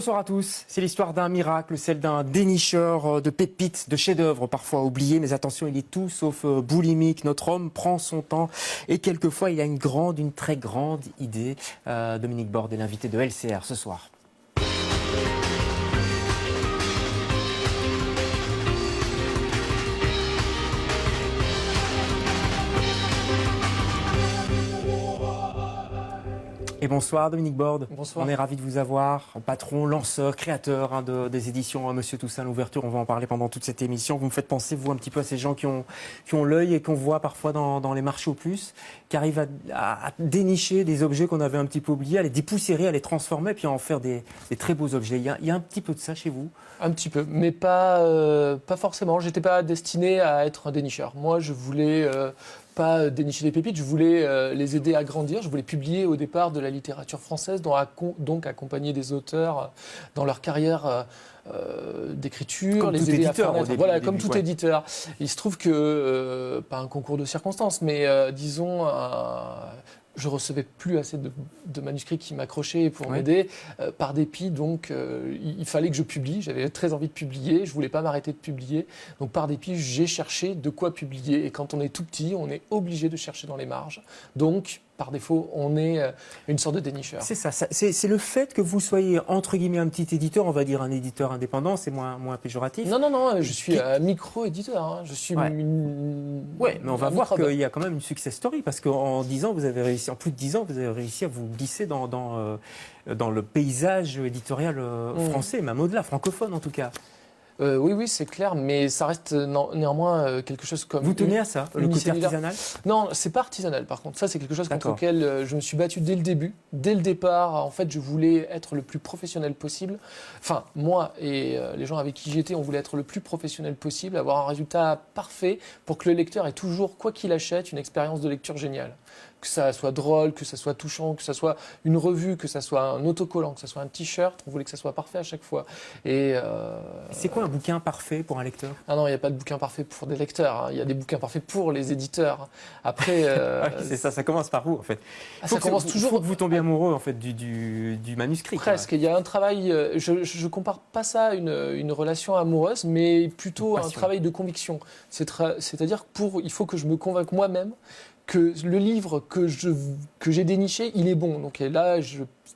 Bonsoir à tous. C'est l'histoire d'un miracle, celle d'un dénicheur de pépites, de chefs-d'œuvre parfois oubliés. Mais attention, il est tout sauf boulimique. Notre homme prend son temps et quelquefois il a une très grande idée. Dominique Borde est l'invité de LCR ce soir. Et bonsoir Dominique Borde. Bonsoir. On est ravi de vous avoir, patron, lanceur, créateur des éditions Monsieur Toussaint l'ouverture. On va en parler pendant toute cette émission. Vous me faites penser, vous, un petit peu à ces gens qui ont l'œil et qu'on voit parfois dans les marchés aux puces, qui arrivent à dénicher des objets qu'on avait un petit peu oubliés, à les dépoussiérer, à les transformer, puis à en faire des très beaux objets. Il y a un petit peu de ça chez vous? Un petit peu, mais pas forcément. J'étais pas destiné à être un dénicheur. Moi, je voulais pas dénicher des pépites, je voulais les aider à grandir. Je voulais publier au départ de la littérature française, donc accompagner des auteurs dans leur carrière d'écriture, comme les tout aider éditeur, à faire au début, voilà, comme tout ouais. éditeur. Il se trouve que, pas un concours de circonstances, mais disons, je recevais plus assez de manuscrits qui m'accrochaient pour m'aider, par dépit. Donc, il fallait que je publie. J'avais très envie de publier. Je voulais pas m'arrêter de publier. Donc, par dépit, j'ai cherché de quoi publier. Et quand on est tout petit, on est obligé de chercher dans les marges. Donc, par défaut, on est une sorte de dénicheur. C'est ça. C'est le fait que vous soyez, entre guillemets, un petit éditeur, on va dire un éditeur indépendant, c'est moins péjoratif. Non, je suis micro-éditeur. Hein. Je suis Ouais, mais on va voir qu'il y a quand même une success story, parce qu'en 10 ans, vous avez réussi, en plus de 10 ans, vous avez réussi à vous glisser dans le paysage éditorial français, même au-delà, francophone en tout cas. Oui, c'est clair, mais ça reste néanmoins quelque chose comme... Vous tenez à ça, le côté artisanal? Non, c'est pas artisanal par contre. Ça, c'est quelque chose contre lequel je me suis battu dès le début. Dès le départ, en fait, je voulais être le plus professionnel possible. Enfin, moi et les gens avec qui j'étais, on voulait être le plus professionnel possible, avoir un résultat parfait pour que le lecteur ait toujours, quoi qu'il achète, une expérience de lecture géniale. Que ça soit drôle, que ça soit touchant, que ça soit une revue, que ça soit un autocollant, que ça soit un t-shirt, on voulait que ça soit parfait à chaque fois. Et c'est quoi un bouquin parfait pour un lecteur? Ah non, il n'y a pas de bouquin parfait pour des lecteurs. Hein. Il y a des bouquins parfaits pour les éditeurs. Après, c'est ça commence par vous en fait. Ça commence toujours. Faut que vous tombiez amoureux en fait du manuscrit. Presque. Il y a un travail. Je compare pas ça à une relation amoureuse, mais plutôt un travail de conviction. C'est-à-dire il faut que je me convainque moi-même que le livre que j'ai déniché, il est bon. Donc là,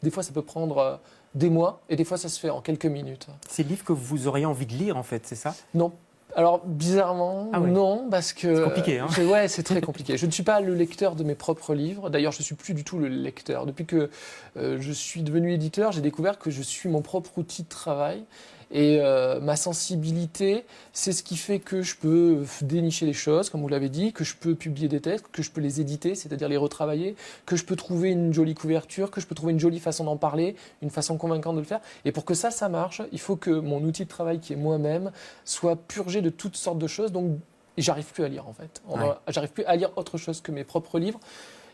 des fois, ça peut prendre des mois, et des fois, ça se fait en quelques minutes. C'est le livre que vous auriez envie de lire, en fait, c'est ça? Non. Alors, bizarrement, non, parce que... C'est compliqué, hein? Ouais, c'est très compliqué. Je ne suis pas le lecteur de mes propres livres. D'ailleurs, je ne suis plus du tout le lecteur. Depuis que je suis devenu éditeur, j'ai découvert que je suis mon propre outil de travail. Et ma sensibilité, c'est ce qui fait que je peux dénicher les choses, comme vous l'avez dit, que je peux publier des textes, que je peux les éditer, c'est-à-dire les retravailler, que je peux trouver une jolie couverture, que je peux trouver une jolie façon d'en parler, une façon convaincante de le faire. Et pour que ça marche, il faut que mon outil de travail, qui est moi-même, soit purgé de toutes sortes de choses. Donc, j'arrive plus à lire, en fait. J'arrive plus à lire autre chose que mes propres livres.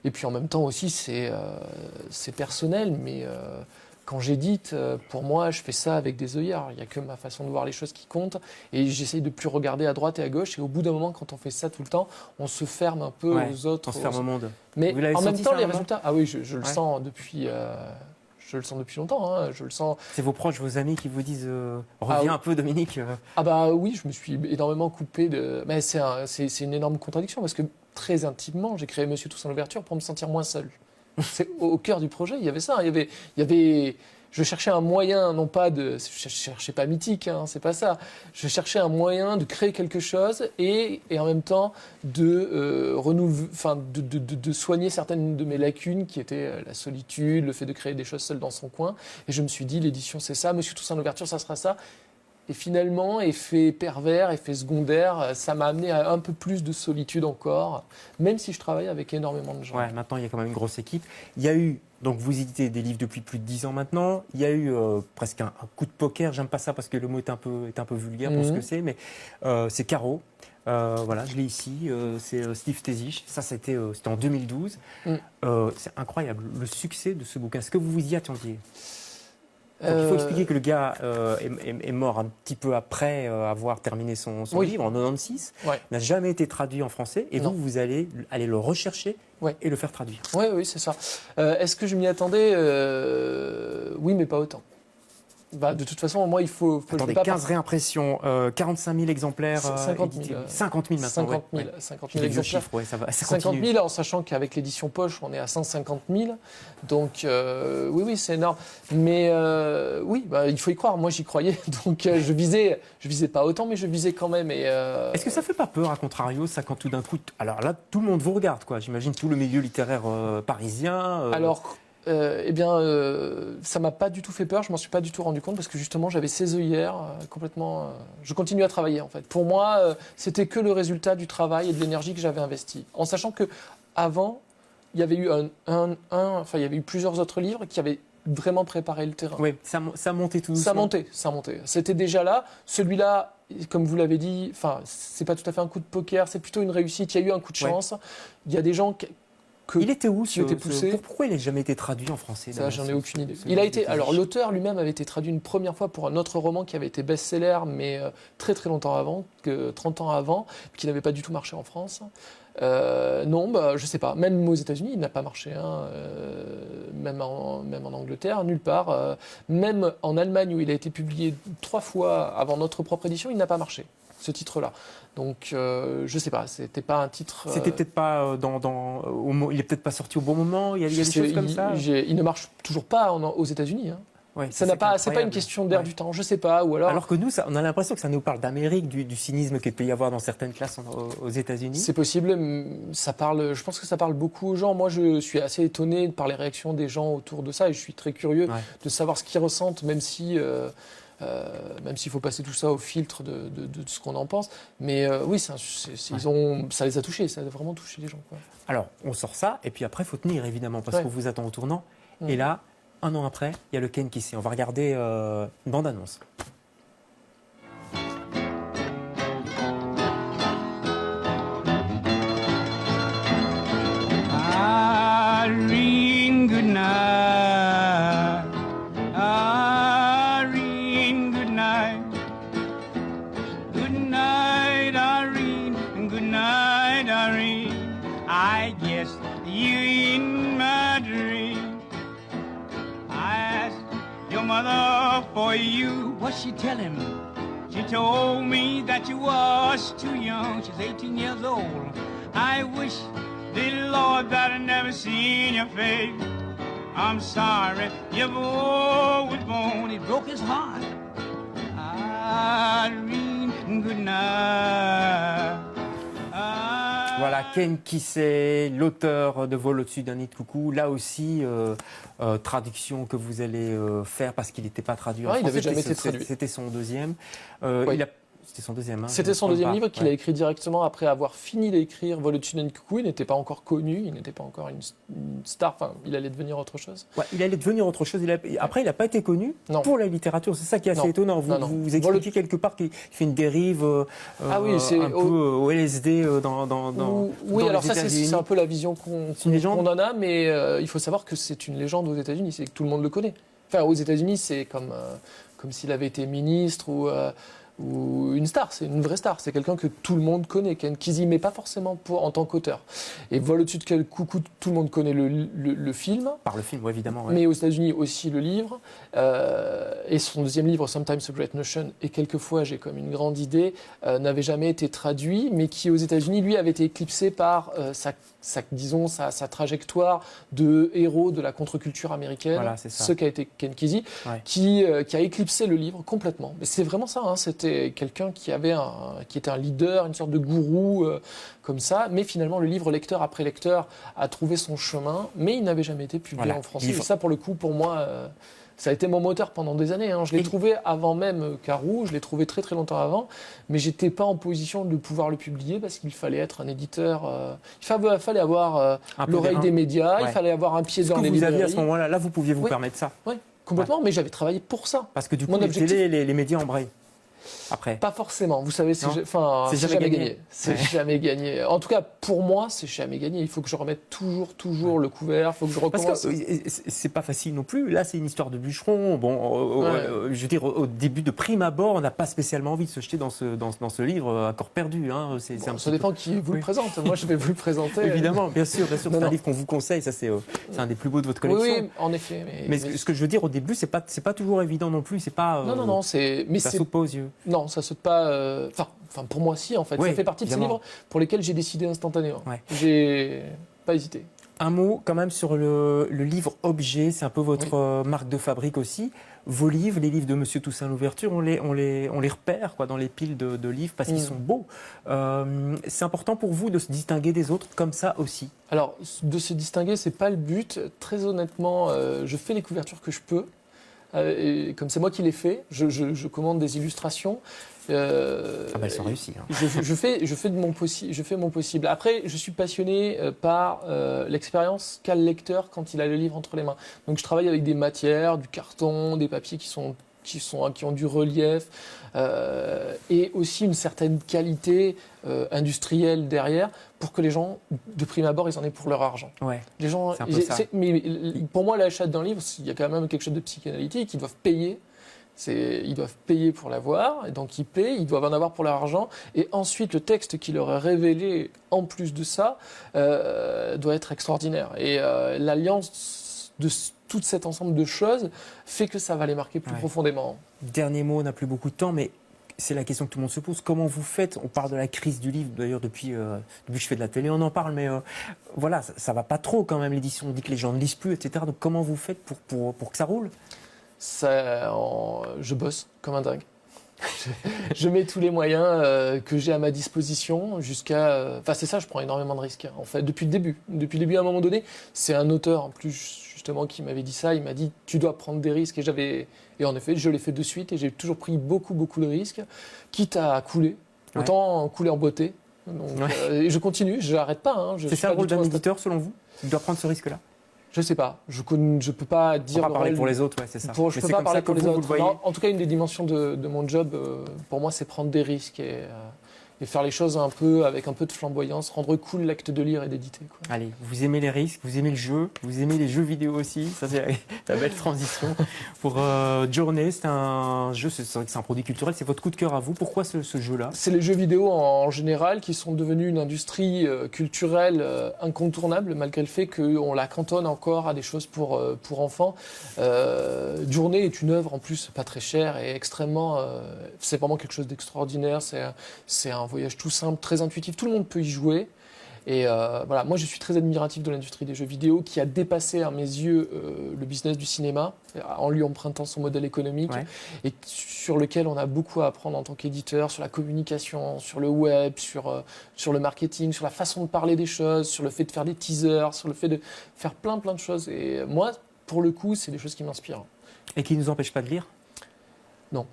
Et puis, en même temps aussi, c'est personnel, mais... Quand j'édite, pour moi, je fais ça avec des œillères. Il n'y a que ma façon de voir les choses qui compte. Et j'essaye de plus regarder à droite et à gauche. Et au bout d'un moment, quand on fait ça tout le temps, on se ferme un peu aux autres. On se ferme au monde. Mais en même temps, les résultats... Ah oui, je le sens depuis... Je le sens depuis longtemps, hein. Je le sens. C'est vos proches, vos amis qui vous disent reviens un peu, Dominique. Ah bah oui, je me suis énormément coupé de. Mais c'est une énorme contradiction parce que très intimement, j'ai créé Monsieur Toussaint l'ouverture pour me sentir moins seul. C'est au cœur du projet. Il y avait ça. Il y avait. Je cherchais un moyen, non pas de. Je cherchais pas mythique, hein, c'est pas ça. Je cherchais un moyen de créer quelque chose et en même temps de de soigner certaines de mes lacunes qui étaient la solitude, le fait de créer des choses seul dans son coin. Et je me suis dit, l'édition, c'est ça. Monsieur Toussaint l'ouverture, ça sera ça. Et finalement, effet pervers, effet secondaire, ça m'a amené à un peu plus de solitude encore, même si je travaille avec énormément de gens. Ouais, maintenant, il y a quand même une grosse équipe. Il y a eu, donc vous éditez des livres depuis plus de 10 ans maintenant, il y a eu presque un coup de poker, j'aime pas ça parce que le mot est un peu vulgaire pour ce que c'est, mais c'est Caro. Voilà, je l'ai ici, c'est Steve Tézisch, ça c'était en 2012. C'est incroyable, le succès de ce bouquin. Est-ce que vous vous y attendiez ? Donc, il faut expliquer que le gars est mort un petit peu après avoir terminé son livre, en 96. Ouais. Il n'a jamais été traduit en français. Et vous allez aller le rechercher et le faire traduire. Oui, c'est ça. Est-ce que je m'y attendais ? Oui, mais pas autant. Bah, de toute façon, moi, il faut Attendez, je vais pas 15 réimpressions, 45 000 exemplaires. 50 000. édités. 50 000 maintenant. 50 000, ouais. 50 J'ai 000 des vieux exemplaires. chiffres, ouais, ça va. Ça 50 continue. 000, en sachant qu'avec l'édition poche, on est à 150 000. Donc, oui, c'est énorme. Mais oui, bah, il faut y croire. Moi, j'y croyais. Donc, je visais pas autant, mais je visais quand même. Est-ce que ça fait pas peur, à contrario, ça, quand tout d'un coup. Alors là, tout le monde vous regarde, quoi. J'imagine tout le milieu littéraire parisien. Alors, eh bien, ça m'a pas du tout fait peur. Je m'en suis pas du tout rendu compte parce que justement, j'avais ces œillères complètement. Je continue à travailler en fait. Pour moi, c'était que le résultat du travail et de l'énergie que j'avais investi. En sachant que avant, il y avait eu il y avait eu plusieurs autres livres qui avaient vraiment préparé le terrain. Oui, ça montait tout Ça doucement. montait. C'était déjà là. Celui-là, comme vous l'avez dit, enfin, c'est pas tout à fait un coup de poker, c'est plutôt une réussite. Il y a eu un coup de chance. Il y a des gens Il était où qui était poussé. Pourquoi il n'a jamais été traduit en français? Ça, j'en ai aucune idée. Il a été, alors l'auteur lui-même avait été traduit une première fois pour un autre roman qui avait été best-seller, mais très très longtemps avant, 30 ans avant, qui n'avait pas du tout marché en France. Non, bah, je sais pas. Même aux États-Unis, il n'a pas marché. Hein. Même en Angleterre, nulle part. Même en Allemagne, où il a été publié 3 fois avant notre propre édition, il n'a pas marché, ce titre-là. Donc, je sais pas. C'était pas un titre. C'était peut-être pas il est peut-être pas sorti au bon moment. Il y a des choses comme ça. Il ne marche toujours pas aux États-Unis. Hein. Ouais, C'est pas une question d'air du temps, je sais pas, ou alors que nous, on a l'impression que ça nous parle d'Amérique, du cynisme qu'il peut y avoir dans certaines classes aux États-Unis. C'est possible, je pense que ça parle beaucoup aux gens. Moi, je suis assez étonné par les réactions des gens autour de ça, et je suis très curieux de savoir ce qu'ils ressentent, même s'il faut passer tout ça au filtre de ce qu'on en pense. Mais oui, ça les a touchés, ça a vraiment touché les gens. Quoi. Alors, on sort ça, et puis après, il faut tenir, évidemment, parce qu'on vous attend au tournant. Et là, un an après, il y a le Ken qui sait. On va regarder une bande-annonce. Irene, good night. Irene, good night. Good night, Irene. Good night, Irene. I guess you in my dream. I asked your mother for you. What's she telling me? She told me that you was too young. She's 18 years old. I wish, dear Lord, that I never seen your face. I'm sorry, your boy was born. It broke his heart. Irene, good night. Voilà, Ken Kesey, l'auteur de Vol au-dessus d'un nid de coucou. Là aussi, traduction que vous allez faire parce qu'il n'était pas traduit en français. Il n'avait jamais été traduit. C'était son deuxième. C'était son deuxième. Hein, c'était son deuxième livre qu'il a écrit directement après avoir fini d'écrire Vol au-dessus d'un nid de coucou. Il n'était pas encore connu, il n'était pas encore une star. Enfin, il allait devenir autre chose. Ouais, il allait devenir autre chose. Après, il n'a pas été connu pour la littérature. C'est ça qui est assez étonnant. Vous expliquez quelque part qu'il fait une dérive un peu au LSD Oui, alors ça, c'est un peu la vision qu'on en a, mais il faut savoir que c'est une légende aux États-Unis. C'est que tout le monde le connaît. Enfin, aux États-Unis, c'est comme s'il avait été ministre ou une star, c'est une vraie star, c'est quelqu'un que tout le monde connaît, Ken Kesey, mais pas forcément en tant qu'auteur. Et Vol au-dessus de coucou, tout le monde connaît le film. Par le film, oui, évidemment. Ouais. Mais aux États-Unis aussi le livre. Et son deuxième livre, Sometimes a Great Notion, et quelquefois j'ai comme une grande idée, n'avait jamais été traduit, mais qui aux États-Unis, lui, avait été éclipsé par sa trajectoire de héros de la contre-culture américaine, voilà, c'est ça. Ce qu'a été Ken Kesey, qui a éclipsé le livre complètement. Mais c'est vraiment ça, hein, c'était quelqu'un qui était un leader, une sorte de gourou comme ça, mais finalement le livre lecteur après lecteur a trouvé son chemin, mais il n'avait jamais été publié en français. Et ça, pour le coup, pour moi, ça a été mon moteur pendant des années. Hein. Je l'ai trouvé avant même Carou, je l'ai trouvé très très longtemps avant, mais j'étais pas en position de pouvoir le publier parce qu'il fallait être un éditeur. Il fallait avoir l'oreille des médias, il fallait avoir un pied dans les librairies. Vous aviez à ce moment-là, là vous pouviez vous permettre ça. Oui, complètement, mais j'avais travaillé pour ça. Parce que du coup, les médias embrayent. après? Pas forcément. Vous savez, c'est Non. c'est C'est jamais jamais gagné. gagné. C'est Ouais. jamais gagné. En tout cas, pour moi, c'est jamais gagné. Il faut que je remette toujours le couvert. Il faut que je Parce recommence. que c'est pas facile non plus. Là, c'est une histoire de bûcheron. Bon, je veux dire, au début de prime abord, on n'a pas spécialement envie de se jeter dans ce livre à corps perdu. Hein. C'est Bon, un ça petit dépend qui vous le Oui. présente. Moi, je vais vous le présenter. peu- Évidemment, bien sûr. Non, C'est un non. livre qu'on vous conseille. Ça, c'est un des plus beaux de votre Oui, collection. oui, en effet. Mais ce que je veux dire, au début, c'est pas toujours évident non plus. C'est pas. Non, mais Ça c'est saute pas aux yeux. non, ça saute pas. Enfin, pour moi, si en fait, Oui, ça fait partie de ces évidemment. livres pour lesquels j'ai décidé instantanément. Ouais. J'ai pas hésité. Un mot quand même sur le livre objet, c'est un peu votre marque de fabrique aussi. Vos livres, les livres de Monsieur Toussaint Louverture, on les repère quoi, dans les piles de livres parce qu'ils sont beaux. C'est important pour vous de se distinguer des autres comme ça aussi. Alors, de se distinguer, c'est pas le but. Très honnêtement, je fais les couvertures que je peux. Et comme c'est moi qui les fais, je commande des illustrations. Elles sont réussies. Hein. Je fais mon possible. Après, je suis passionné par l'expérience qu'a le lecteur quand il a le livre entre les mains. Donc, je travaille avec des matières, du carton, des papiers qui ont du relief et aussi une certaine qualité industrielle derrière pour que les gens, de prime abord, ils en aient pour leur argent. Ouais. Les gens, C'est un peu ça. mais pour moi, l'achat d'un livre, il y a quand même quelque chose de psychanalytique. Ils doivent payer. Ils doivent payer pour l'avoir, et donc ils payent, ils doivent en avoir pour leur argent, et ensuite le texte qui leur est révélé en plus de ça doit être extraordinaire. Et l'alliance de tout cet ensemble de choses fait que ça va les marquer plus profondément. Dernier mot, on n'a plus beaucoup de temps, mais c'est la question que tout le monde se pose. Comment vous faites? On parle de la crise du livre, d'ailleurs, depuis que je fais de la télé, on en parle, mais voilà, ça va pas trop quand même, l'édition. On dit que les gens ne lisent plus, etc. Donc comment vous faites pour que ça roule? Je bosse comme un dingue. Je mets tous les moyens que j'ai à ma disposition jusqu'à... Enfin, c'est ça, je prends énormément de risques. En fait, depuis le début. Depuis le début, à un moment donné, c'est un auteur, en plus, justement, qui m'avait dit ça. Il m'a dit, tu dois prendre des risques. Et en effet, je l'ai fait de suite et j'ai toujours pris beaucoup de risques, quitte à couler. Autant couler en beauté. Donc, et je continue, je n'arrête pas. Hein. C'est ça le rôle d'un éditeur, selon vous? Il doit prendre ce risque-là? Je sais pas. Je peux pas dire. On va pas parler pour les autres, c'est ça. Je peux pas parler pour les autres. Vous le voyez. En tout cas, une des dimensions de mon job, pour moi, c'est prendre des risques et faire les choses avec un peu de flamboyance, rendre cool l'acte de lire et d'éditer. Allez, vous aimez les risques, vous aimez le jeu, vous aimez les jeux vidéo aussi. Ça, c'est la belle transition. Pour Journey, c'est un jeu, c'est vrai que c'est un produit culturel, c'est votre coup de cœur à vous. Pourquoi ce jeu-là? C'est les jeux vidéo en général qui sont devenus une industrie culturelle incontournable, malgré le fait qu'on la cantonne encore à des choses pour enfants. Journey est une œuvre en plus pas très chère et extrêmement... c'est vraiment quelque chose d'extraordinaire. C'est un voyage tout simple, très intuitif. Tout le monde peut y jouer. Et voilà, moi je suis très admiratif de l'industrie des jeux vidéo qui a dépassé à mes yeux le business du cinéma en lui empruntant son modèle économique et sur lequel on a beaucoup à apprendre en tant qu'éditeur, sur la communication, sur le web, sur le marketing, sur la façon de parler des choses, sur le fait de faire des teasers, sur le fait de faire plein de choses. Et moi, pour le coup, c'est des choses qui m'inspirent. Et qui ne nous empêchent pas de lire? Non.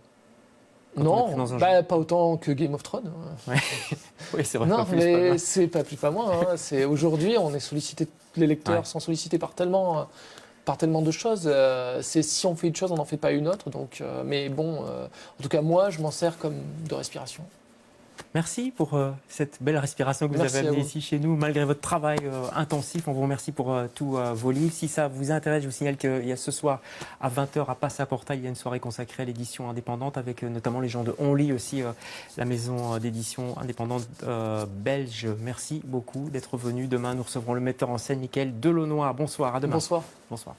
Quand on est pris dans un jeu. Pas autant que Game of Thrones. Oui, c'est vrai. Non, plus, mais c'est pas plus pas moins. Hein. C'est aujourd'hui, on est sollicité, les lecteurs sont sollicités par tellement de choses. Si on fait une chose, on n'en fait pas une autre. Donc, mais bon, en tout cas, moi, je m'en sers comme de respiration. Merci pour cette belle respiration que vous avez amenée ici chez nous, malgré votre travail intensif. On vous remercie pour tous vos livres. Si ça vous intéresse, je vous signale qu'il y a ce soir à 20h à Passaporta, il y a une soirée consacrée à l'édition indépendante avec notamment les gens de Only aussi, la maison d'édition indépendante belge. Merci beaucoup d'être venu. Demain, nous recevrons le metteur en scène Mickaël Delaunoy. Bonsoir, à demain. Bonsoir. Bonsoir.